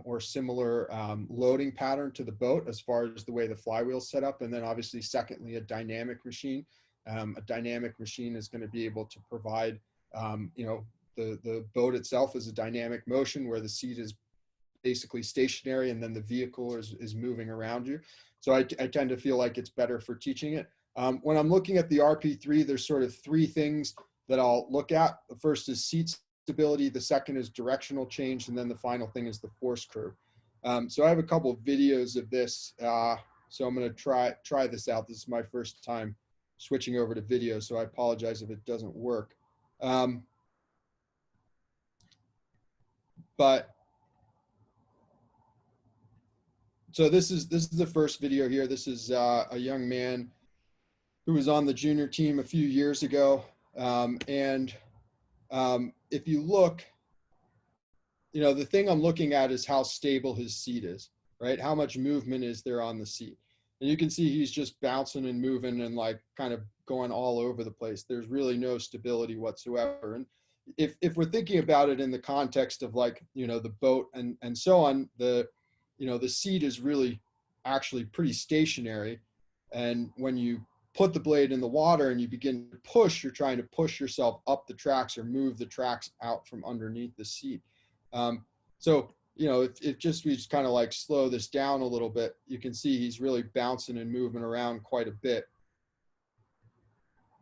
or similar loading pattern to the boat as far as the way the flywheel's set up. And then obviously, secondly, a dynamic machine. A dynamic machine is going to be able to provide, you know, the boat itself is a dynamic motion where the seat is basically stationary and then the vehicle is moving around you. So I tend to feel like it's better for teaching it. When I'm looking at the RP3, there's sort of 3 things that I'll look at. The first is seat stability, the second is directional change, and then the final thing is the force curve. So I have a couple of videos of this. So I'm going to try this out. This is my first time switching over to video, so I apologize if it doesn't work. But So this is the first video here. This is a young man who was on the junior team a few years ago. If you look, the thing I'm looking at is how stable his seat is, right? How much movement is there on the seat? And you can see he's just bouncing and moving and like kind of going all over the place. There's really no stability whatsoever. And if we're thinking about it in the context of like, the boat and so on, the seat is really actually pretty stationary. And when you put the blade in the water and you begin to push, you're trying to push yourself up the tracks or move the tracks out from underneath the seat. If we just kind of like slow this down a little bit, you can see he's really bouncing and moving around quite a bit.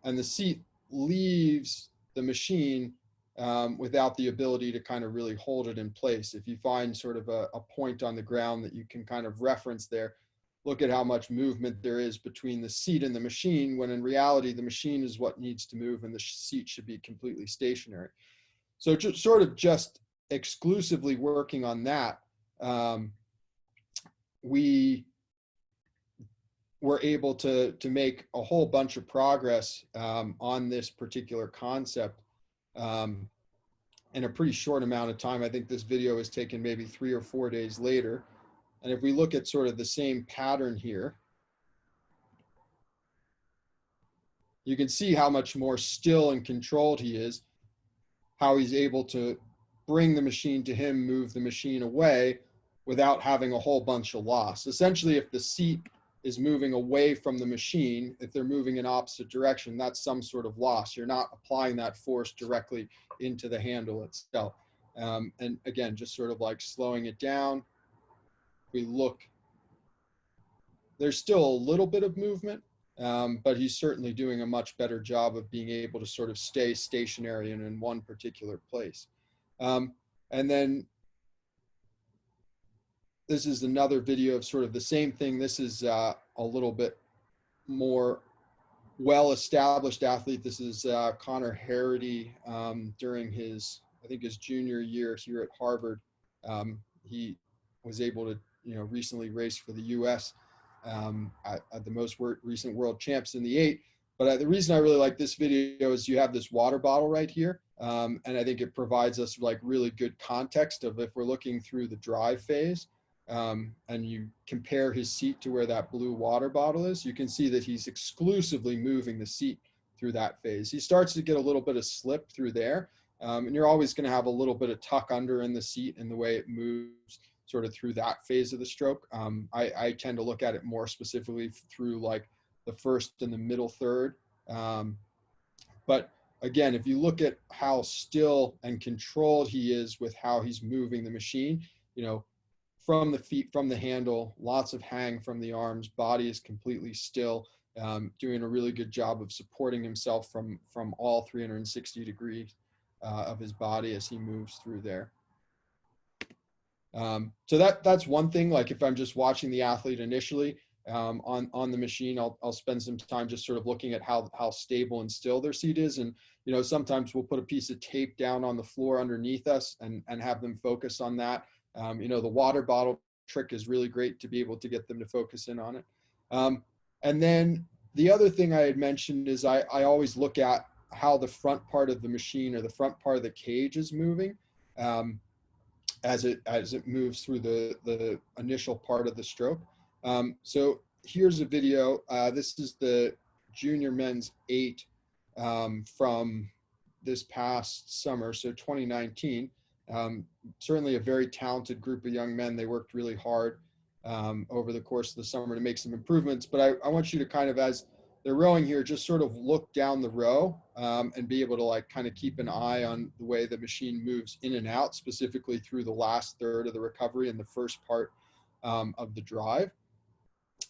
And the seat leaves the machine without the ability to kind of really hold it in place. If you find sort of a point on the ground that you can kind of reference there, look at how much movement there is between the seat and the machine, when in reality, the machine is what needs to move and the seat should be completely stationary. So just exclusively working on that, we were able to make a whole bunch of progress on this particular concept in a pretty short amount of time. I think this video was taken maybe 3 or 4 days later. And if we look at sort of the same pattern here, you can see how much more still and controlled he is, how he's able to bring the machine to him, move the machine away without having a whole bunch of loss. Essentially, if the seat is moving away from the machine, if they're moving in opposite direction, that's some sort of loss. You're not applying that force directly into the handle itself. And again, just sort of like slowing it down. We look, there's still a little bit of movement, but he's certainly doing a much better job of being able to sort of stay stationary and in one particular place. And then this is another video of sort of the same thing. This is a little bit more well-established athlete. This is Connor Harity during his junior year here at Harvard. He was able to recently race for the U.S. At the most recent world champs in the 8. But the reason I really like this video is you have this water bottle right here. And I think it provides us like really good context of if we're looking through the drive phase and you compare his seat to where that blue water bottle is, you can see that he's exclusively moving the seat through that phase. He starts to get a little bit of slip through there. And you're always going to have a little bit of tuck under in the seat and the way it moves sort of through that phase of the stroke. I tend to look at it more specifically through like the first and the middle third. But again, if you look at how still and controlled he is with how he's moving the machine, from the feet, from the handle, lots of hang from the arms, body is completely still, doing a really good job of supporting himself from all 360 degrees of his body as he moves through there. So that's one thing. Like if I'm just watching the athlete initially on the machine, I'll spend some time just sort of looking at how stable and still their seat is. And, sometimes we'll put a piece of tape down on the floor underneath us and have them focus on that. The water bottle trick is really great to be able to get them to focus in on it. And then the other thing I had mentioned is I always look at how the front part of the machine or the front part of the cage is moving. As it moves through the initial part of the stroke. So here's a video. This is the junior men's 8 from this past summer, so 2019. Certainly a very talented group of young men. They worked really hard over the course of the summer to make some improvements. But I want you to kind of, as they're rowing here, just sort of look down the row and be able to like kind of keep an eye on the way the machine moves in and out, specifically through the last third of the recovery and the first part of the drive.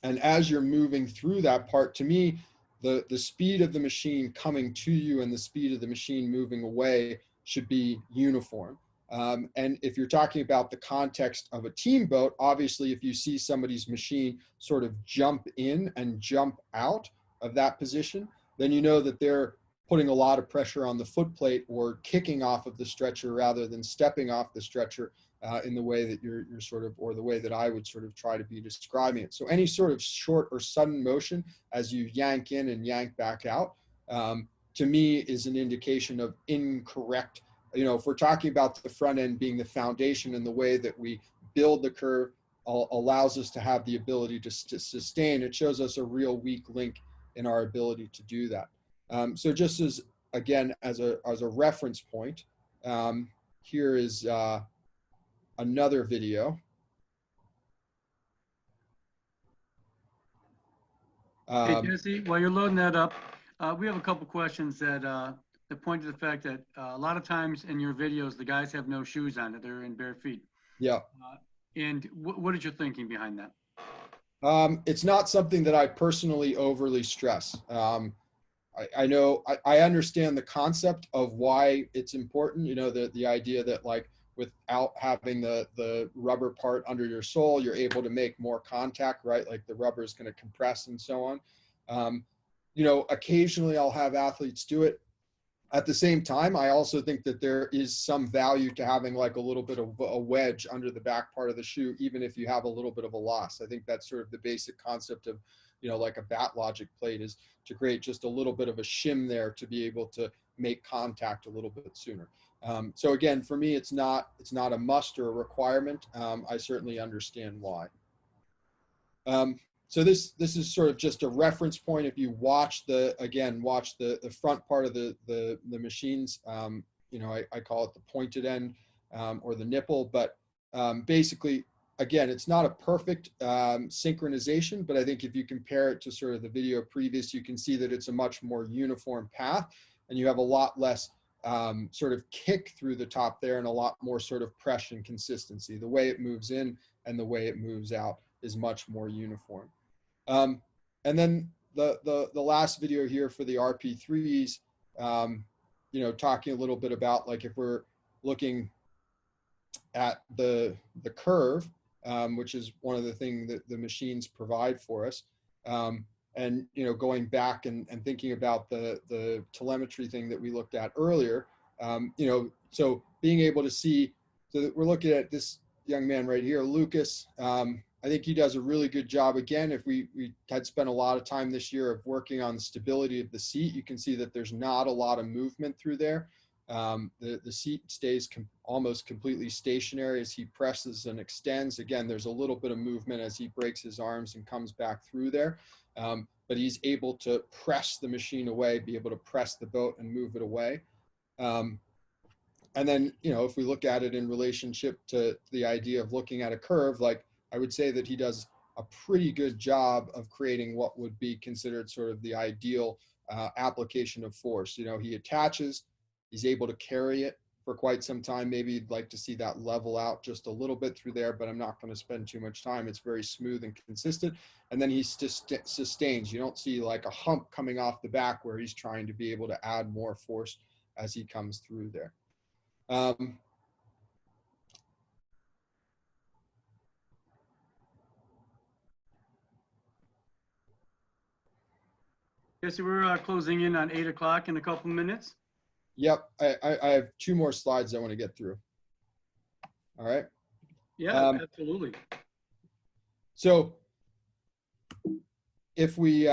And as you're moving through that part, to me, the speed of the machine coming to you and the speed of the machine moving away should be uniform. And if you're talking about the context of a team boat, obviously, if you see somebody's machine sort of jump in and jump out of that position, then you know that they're putting a lot of pressure on the foot plate or kicking off of the stretcher rather than stepping off the stretcher in the way that you're sort of, or the way that I would sort of try to be describing it. So any sort of short or sudden motion as you yank in and yank back out, to me is an indication of incorrect. If we're talking about the front end being the foundation and the way that we build the curve allows us to have the ability to sustain, it shows us a real weak link in our ability to do that. So just as, again, as a reference point, here is another video. Hey, Jesse, while you're loading that up, we have a couple questions that point to the fact that a lot of times in your videos, the guys have no shoes on; they're in bare feet. Yeah. And what is your thinking behind that? It's not something that I personally overly stress. I know, I understand the concept of why it's important. The idea that, like, without having the rubber part under your sole, you're able to make more contact, right? Like the rubber is going to compress and so on. Occasionally I'll have athletes do it. At the same time, I also think that there is some value to having like a little bit of a wedge under the back part of the shoe, even if you have a little bit of a loss. I think that's sort of the basic concept of, like a bat logic plate, is to create just a little bit of a shim there to be able to make contact a little bit sooner. So again, for me, it's not a must or a requirement. I certainly understand why. So this is sort of just a reference point. If you watch the front part of the machines, I call it the pointed end or the nipple, but basically, again, it's not a perfect synchronization, but I think if you compare it to sort of the video previous, you can see that it's a much more uniform path, and you have a lot less sort of kick through the top there and a lot more sort of pressure and consistency. The way it moves in and the way it moves out is much more uniform. And then the last video here for the RP3s, talking a little bit about, like, if we're looking at the curve, which is one of the things that the machines provide for us, and going back and thinking about the telemetry thing that we looked at earlier, so being able to see, so that we're looking at this young man right here, Lucas. I think he does a really good job. Again, if we had spent a lot of time this year of working on the stability of the seat, you can see that there's not a lot of movement through there. The seat stays almost completely stationary as he presses and extends. Again, there's a little bit of movement as he breaks his arms and comes back through there. But he's able to press the machine away, be able to press the boat and move it away. And then, if we look at it in relationship to the idea of looking at a curve, like, I would say that he does a pretty good job of creating what would be considered sort of the ideal application of force. He attaches, he's able to carry it for quite some time. Maybe you'd like to see that level out just a little bit through there, but I'm not going to spend too much time. It's very smooth and consistent. And then he sustains. You don't see like a hump coming off the back where he's trying to be able to add more force as he comes through there. Jesse, we're closing in on 8 o'clock in a couple minutes. Yep, I have 2 more slides I want to get through. All right. Yeah, absolutely. So if we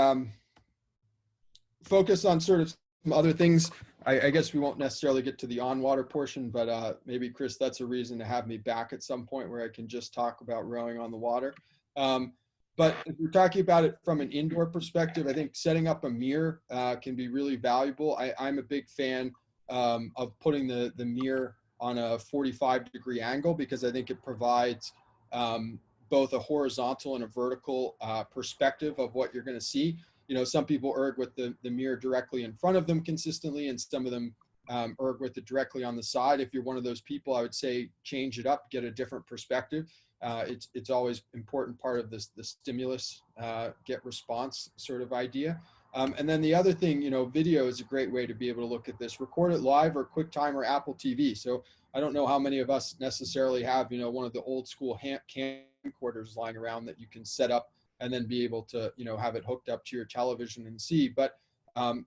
focus on sort of some other things, I guess we won't necessarily get to the on-water portion, but maybe, Chris, that's a reason to have me back at some point where I can just talk about rowing on the water. But if we're talking about it from an indoor perspective, I think setting up a mirror can be really valuable. I'm a big fan of putting the mirror on a 45-degree angle, because I think it provides both a horizontal and a vertical perspective of what you're going to see. Some people erg with the mirror directly in front of them consistently, and some of them erg with it directly on the side. If you're one of those people, I would say change it up, get a different perspective. It's always important part of the stimulus, get response sort of idea. And then the other thing, video is a great way to be able to look at this. Record it live or QuickTime or Apple TV. So I don't know how many of us necessarily have, one of the old school camcorders lying around that you can set up and then be able to, have it hooked up to your television and see. But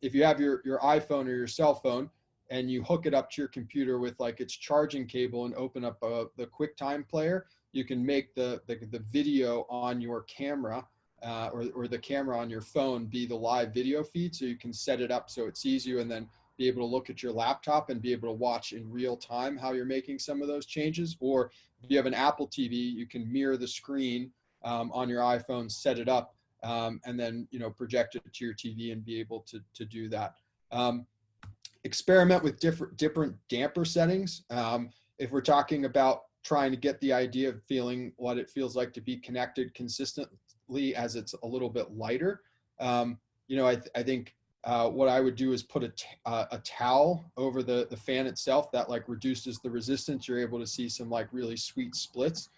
if you have your iPhone or your cell phone, and you hook it up to your computer with like its charging cable and open up the QuickTime player, you can make the video on your camera or the camera on your phone be the live video feed. So you can set it up so it sees you, and then be able to look at your laptop and be able to watch in real time how you're making some of those changes. Or if you have an Apple TV, you can mirror the screen on your iPhone, set it up, and then project it to your TV and be able to do that. Experiment with different damper settings. If we're talking about trying to get the idea of feeling what it feels like to be connected consistently as it's a little bit lighter, I think what I would do is put a towel over the fan itself that like reduces the resistance. You're able to see some like really sweet splits,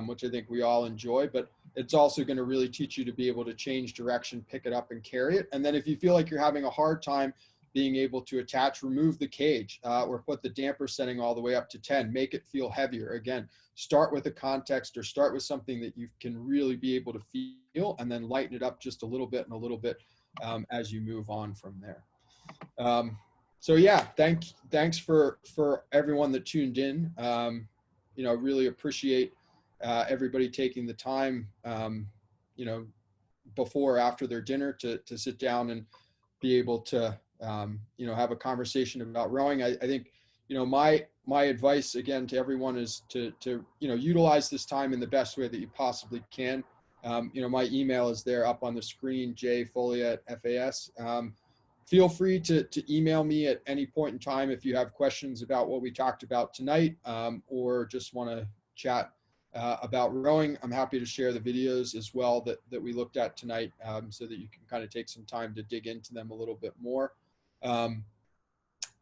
which I think we all enjoy, but it's also going to really teach you to be able to change direction, pick it up and carry it. And then if you feel like you're having a hard time being able to attach, remove the cage or put the damper setting all the way up to 10, make it feel heavier. Again, start with a context or start with something that you can really be able to feel, and then lighten it up just a little bit and a little bit as you move on from there. So yeah, thanks for everyone that tuned in. Really appreciate everybody taking the time, before or after their dinner to sit down and be able to, have a conversation about rowing. I think, my advice again to everyone is to utilize this time in the best way that you possibly can. My email is there up on the screen, jfolia@fas. Feel free to email me at any point in time if you have questions about what we talked about tonight, or just want to chat about rowing. I'm happy to share the videos as well that we looked at tonight, so that you can kind of take some time to dig into them a little bit more.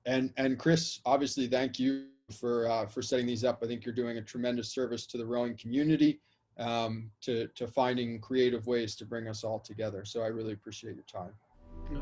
And Chris, obviously, thank you for setting these up. I think you're doing a tremendous service to the rowing community, to finding creative ways to bring us all together. So I really appreciate your time. No,